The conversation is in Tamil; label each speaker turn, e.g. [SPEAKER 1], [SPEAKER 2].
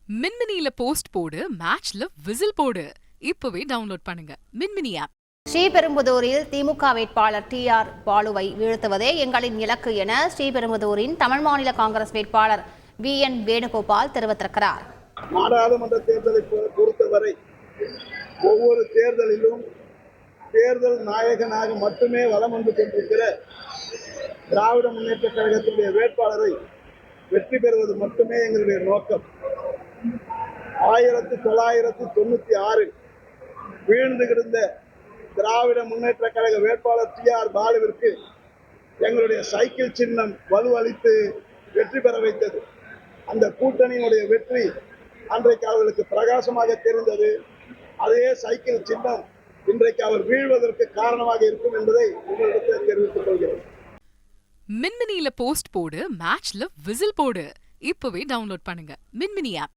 [SPEAKER 1] மின்மினியில போஸ்ட் போடு, மேட்ச்ல விசில் போடு. இப்பவே டவுன்லோட் பண்ணுங்க மின்மினி ஆப்.
[SPEAKER 2] ஸ்ரீபெரும்புதூரில் திமுக வேட்பாளர் டி.ஆர். பாலுவை வீழ்த்துவதே எங்களின் இலக்கு என ஸ்ரீபெரும்புதூரின் தமிழ் மாநில காங்கிரஸ் வேட்பாளர் வி.என். வேணுகோபால் தெரிவித்திருக்கிறார்.
[SPEAKER 3] நாடாளுமன்ற தேர்தலை பொறுத்தவரை ஒவ்வொரு தேர்தலிலும் தேர்தல் நாயகனாக மட்டுமே வலம் வந்து கொண்டிருக்கிற திராவிட முன்னேற்ற கழகத்தினுடைய வேட்பாளரை வெற்றி பெறுவது மட்டுமே எங்களுடைய நோக்கம். 1996 வீழ்ந்து கிடந்த திராவிட முன்னேற்ற கழக வேட்பாளர் டி.ஆர். பாலுவிற்கு எங்களுடைய சைக்கிள் சின்னம் வலுவளித்து வெற்றி பெற வைத்தது. அந்த கூட்டணியினுடைய வெற்றி அன்றைக்கு அவர்களுக்கு பிரகாசமாக தெரிந்தது. அதே சைக்கிள் சின்னம் இன்றைக்கு அவர் வீழ்வதற்கு காரணமாக இருக்கும் என்பதை உங்களிடத்தில் தெரிவித்துக் கொள்கிறேன்.
[SPEAKER 1] மின்மினியில போஸ்ட் போடு, மேட்ச்ல விசில் போடு. இப்பவே டவுன்லோட் பண்ணுங்க மின்மினி ஆப்.